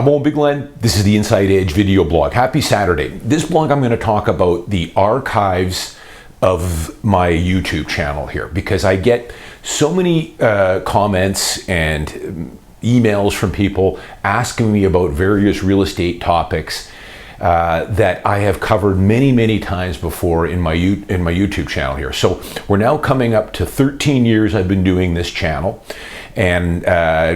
I'm Owen Bigland. This is the Inside Edge video blog. Happy Saturday. This blog I'm going to talk about the archives of my YouTube channel here because I get so many comments and emails from people asking me about various real estate topics that I have covered many times before in my YouTube channel here. So we're now coming up to 13 years I've been doing this channel, and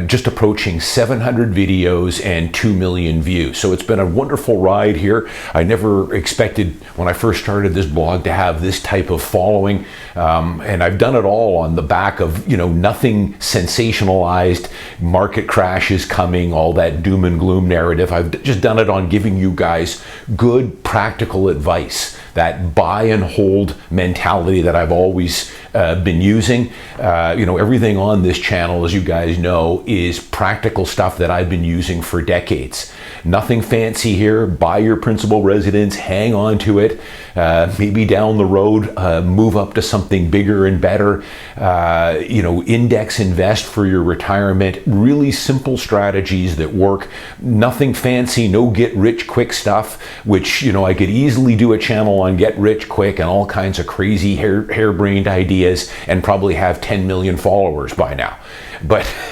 just approaching 700 videos and 2 million views. So it's been a wonderful ride here. I never expected when I first started this blog to have this type of following, and I've done it all on the back of, nothing sensationalized, market crashes coming, all that doom and gloom narrative. I've just done it on giving you guys good practical advice, that buy and hold mentality that I've always been using. Everything on this channel, as you guys know, is practical stuff that I've been using for decades. Nothing fancy here. Buy your principal residence, hang on to it. Maybe down the road, move up to something bigger and better. Index invest for your retirement. Really simple strategies that work. Nothing fancy, no get rich quick stuff, which, I could easily do a channel on get rich quick and all kinds of crazy harebrained ideas and probably have 10 million followers by now,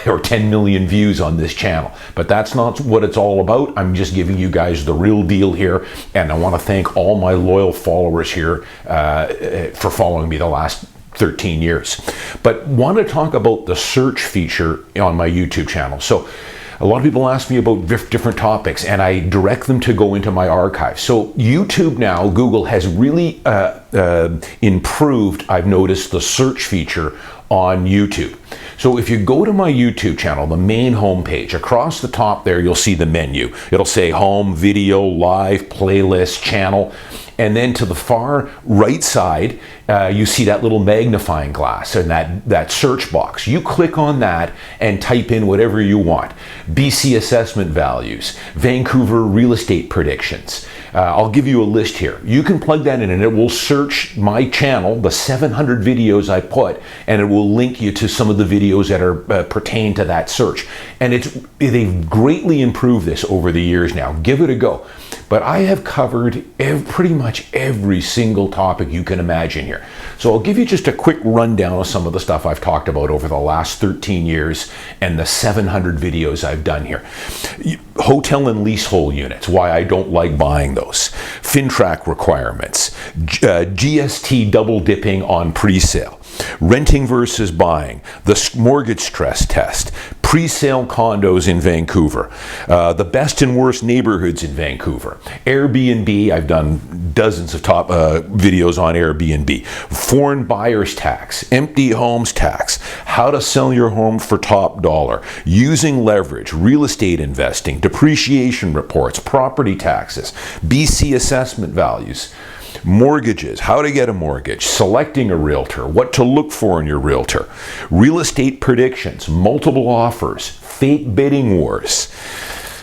or 10 million views on this channel. But that's not what it's all about. I'm just giving you guys the real deal here, and I want to thank all my loyal followers here for following me the last 13 years. But want to talk about the search feature on my YouTube channel. So a lot of people ask me about different topics, and I direct them to go into my archive. So YouTube now, Google has really improved, I've noticed, the search feature on YouTube. So if you go to my YouTube channel, the main homepage, across the top there, you'll see the menu. It'll say home, video, live, playlist, channel. And then to the far right side, you see that little magnifying glass and that search box. You click on that and type in whatever you want. BC assessment values, Vancouver real estate predictions. I'll give you a list here. You can plug that in and it will search my channel, the 700 videos I put, and it will link you to some of the videos that are pertain to that search. And they've greatly improved this over the years now. Give it a go. But I have covered pretty much every single topic you can imagine here. So I'll give you just a quick rundown of some of the stuff I've talked about over the last 13 years and the 700 videos I've done here. Hotel and leasehold units, why I don't like buying those. FinTrack requirements, GST double dipping on pre-sale, renting versus buying, the mortgage stress test, pre-sale condos in Vancouver, the best and worst neighborhoods in Vancouver, Airbnb. I've done dozens of top videos on Airbnb, foreign buyers tax, empty homes tax, how to sell your home for top dollar, using leverage, real estate investing, depreciation reports, property taxes, BC assessment values, mortgages, how to get a mortgage, selecting a realtor, what to look for in your realtor, real estate predictions, multiple offers, fake bidding wars,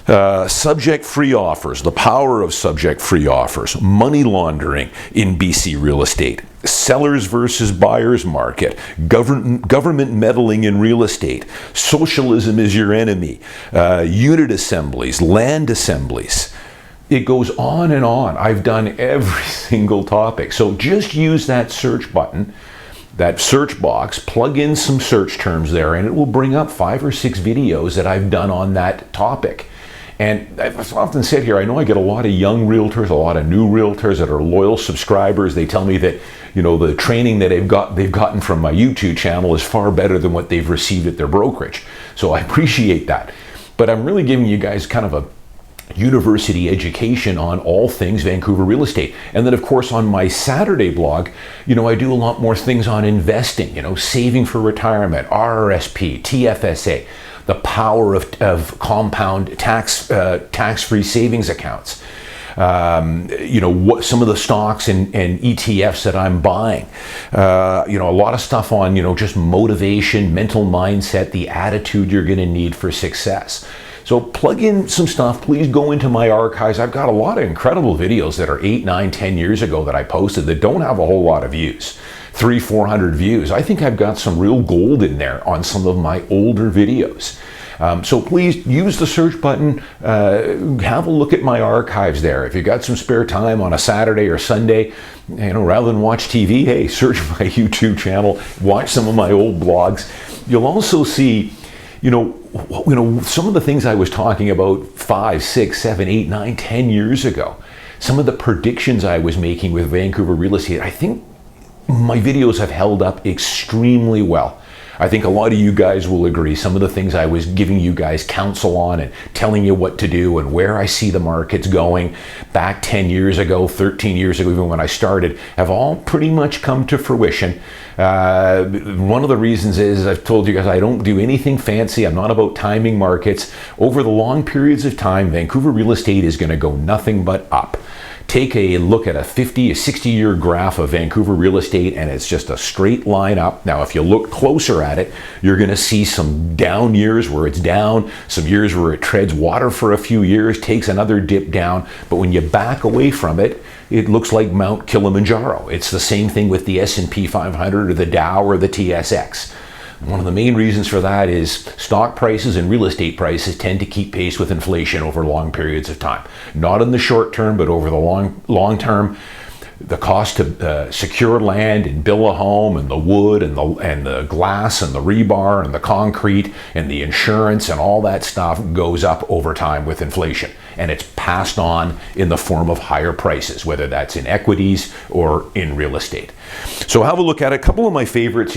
subject-free offers, the power of subject-free offers, money laundering in BC real estate, sellers versus buyers market, government meddling in real estate, socialism is your enemy, unit assemblies, land assemblies. It goes on and on. I've done every single topic. So just use that search button, that search box, plug in some search terms there, and it will bring up 5 or 6 videos that I've done on that topic. And I've often said here, I know I get a lot of young realtors, a lot of new realtors that are loyal subscribers. They tell me that, the training that they've gotten from my YouTube channel is far better than what they've received at their brokerage. So I appreciate that. But I'm really giving you guys kind of a university education on all things Vancouver real estate. And then of course on my Saturday blog, I do a lot more things on investing, saving for retirement, RRSP, TFSA, the power of compound tax-free savings accounts. What some of the stocks and ETFs that I'm buying, a lot of stuff on, just motivation, mental mindset, the attitude you're going to need for success. So plug in some stuff. Please go into my archives. I've got a lot of incredible videos that are 8, 9, 10 years ago that I posted that don't have a whole lot of views. 300-400 views. I think I've got some real gold in there on some of my older videos. So please use the search button. Have a look at my archives there. If you got some spare time on a Saturday or Sunday, rather than watch TV, hey, search my YouTube channel, watch some of my old blogs. You'll also see, some of the things I was talking about 5, 6, 7, 8, 9, 10 years ago. Some of the predictions I was making with Vancouver real estate, I think my videos have held up extremely well. I think a lot of you guys will agree. Some of the things I was giving you guys counsel on and telling you what to do and where I see the markets going back 10 years ago, 13 years ago, even when I started, have all pretty much come to fruition. One of the reasons is, I've told you guys, I don't do anything fancy. I'm not about timing markets. Over the long periods of time, Vancouver real estate is going to go nothing but up. Take a look at a 50, a 60-year graph of Vancouver real estate, and it's just a straight line up. Now, if you look closer at it, you're going to see some down years where it's down, some years where it treads water for a few years, takes another dip down. But when you back away from it, it looks like Mount Kilimanjaro. It's the same thing with the S&P 500 or the Dow or the TSX. One of the main reasons for that is stock prices and real estate prices tend to keep pace with inflation over long periods of time. Not in the short term, but over the long term. The cost to secure land and build a home, and the wood and the glass and the rebar and the concrete and the insurance and all that stuff goes up over time with inflation. And it's passed on in the form of higher prices, whether that's in equities or in real estate. So have a look at it. A couple of my favorites,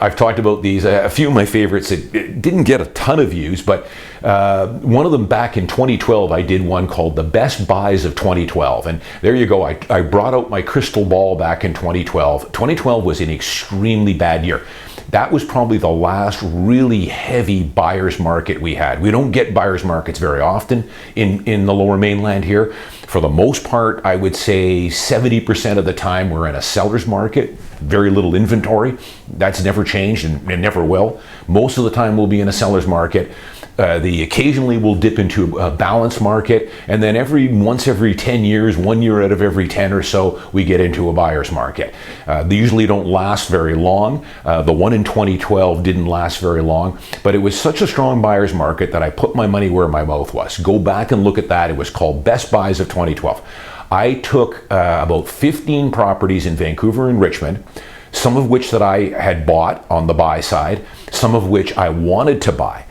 I've talked about these. A few of my favorites that didn't get a ton of views, but one of them back in 2012, I did one called The Best Buys of 2012. And there you go. I brought out my crystal ball back in 2012. 2012 was an extremely bad year. That was probably the last really heavy buyer's market we had. We don't get buyer's markets very often in the Lower Mainland here. For the most part, I would say 70% of the time we're in a seller's market, very little inventory. That's never changed and never will. Most of the time we'll be in a seller's market. Occasionally we'll dip into a balanced market, and then once every 10 years, 1 year out of every 10 or so, we get into a buyer's market. They usually don't last very long. The one in 2012 didn't last very long, but it was such a strong buyer's market that I put my money where my mouth was. Go back and look at that. It was called Best Buys of 2012. I took about 15 properties in Vancouver and Richmond, some of which that I had bought on the buy side, some of which I wanted to buy.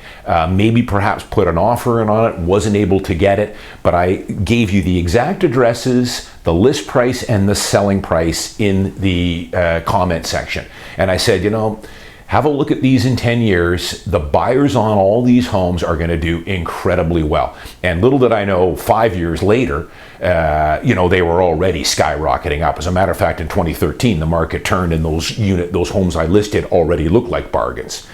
Maybe perhaps put an offer in on it, wasn't able to get it, but I gave you the exact addresses, the list price, and the selling price in the comment section. And I said, have a look at these in 10 years. The buyers on all these homes are going to do incredibly well. And little did I know, 5 years later, they were already skyrocketing up. As a matter of fact, in 2013, the market turned and those homes I listed already looked like bargains.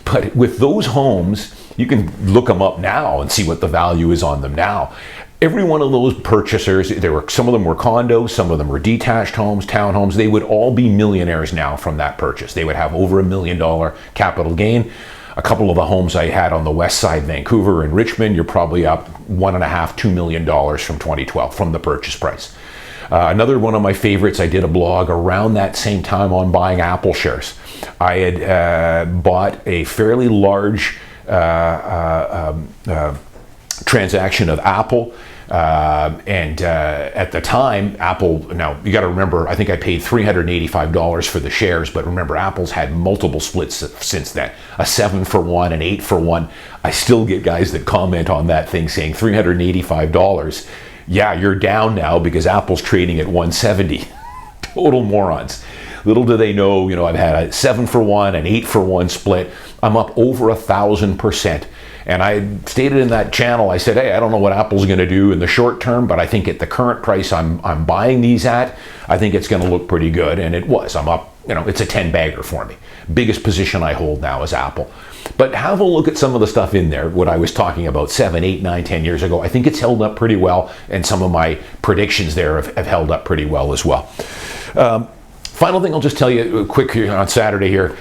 But with those homes, you can look them up now and see what the value is on them now. Every one of those purchasers, some of them were condos, some of them were detached homes, townhomes. They would all be millionaires now from that purchase. They would have over $1 million capital gain. A couple of the homes I had on the west side, Vancouver and Richmond, you're probably up $1.5, $2 million from 2012 from the purchase price. Another one of my favorites, I did a blog around that same time on buying Apple shares. I had bought a fairly large transaction of Apple. At the time, Apple, now you got to remember, I think I paid $385 for the shares, but remember, Apple's had multiple splits since then, a 7-for-1, an 8-for-1. I still get guys that comment on that thing saying $385. Yeah, you're down now because Apple's trading at $170. Total morons. Little do they know, I've had a 7-for-1, an 8-for-1 split. I'm up over 1,000%. And I stated in that channel, I said, hey, I don't know what Apple's going to do in the short term, but I think at the current price I'm buying these at, I think it's going to look pretty good. And it was. I'm up, it's a 10-bagger for me. Biggest position I hold now is Apple. But have a look at some of the stuff in there, what I was talking about 7, 8, 9, 10 years ago. I think it's held up pretty well, and some of my predictions there have held up pretty well as well. Final thing I'll just tell you quick here on Saturday here.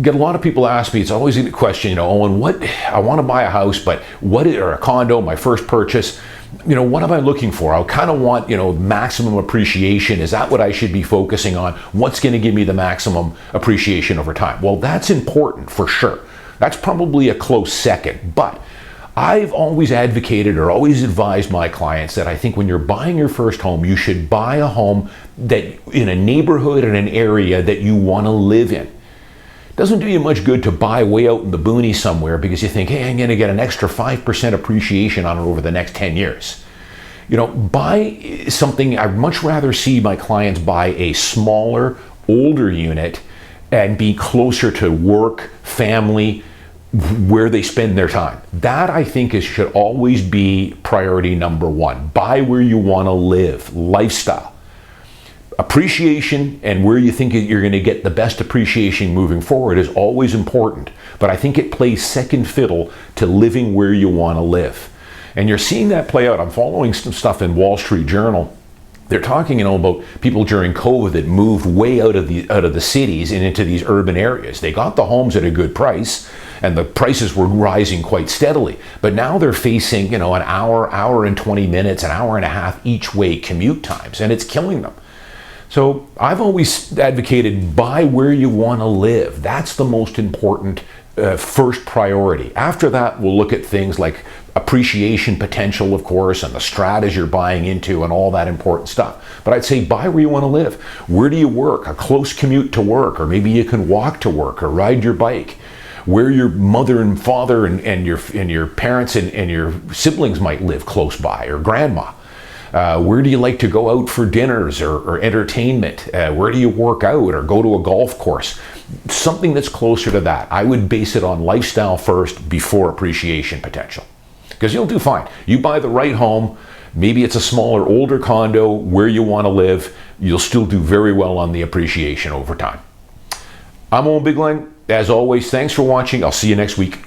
Get a lot of people ask me, it's always a question, Owen, I want to buy a house, but or a condo, my first purchase, what am I looking for? I kind of want, maximum appreciation. Is that what I should be focusing on? What's going to give me the maximum appreciation over time? Well, that's important for sure. That's probably a close second. But I've always advocated or always advised my clients that I think when you're buying your first home, you should buy a home that in a neighborhood and an area that you want to live in. It doesn't do you much good to buy way out in the boonies somewhere because you think, hey, I'm going to get an extra 5% appreciation on it over the next 10 years. You know, buy something. I'd much rather see my clients buy a smaller, older unit and be closer to work, family, where they spend their time. That, I think, should always be priority number one. Buy where you want to live, lifestyle. Appreciation and where you think you're going to get the best appreciation moving forward is always important, but I think it plays second fiddle to living where you want to live. And you're seeing that play out. I'm following some stuff in Wall Street Journal. They're talking, about people during COVID that moved way out of the cities and into these urban areas. They got the homes at a good price, and the prices were rising quite steadily. But now they're facing, an hour and 20 minutes, an hour and a half each way commute times, and it's killing them. So I've always advocated buy where you want to live. That's the most important first priority. After that, we'll look at things like appreciation potential, of course, and the stratas you're buying into and all that important stuff. But I'd say buy where you want to live. Where do you work? A close commute to work, or maybe you can walk to work or ride your bike. Where your mother and father and your parents and your siblings might live close by, or grandma. Where do you like to go out for dinners or entertainment? Where do you work out or go to a golf course? Something that's closer to that. I would base it on lifestyle first before appreciation potential. Because you'll do fine. You buy the right home, maybe it's a smaller, older condo where you want to live, you'll still do very well on the appreciation over time. I'm Owen Bigland. As always, thanks for watching. I'll see you next week.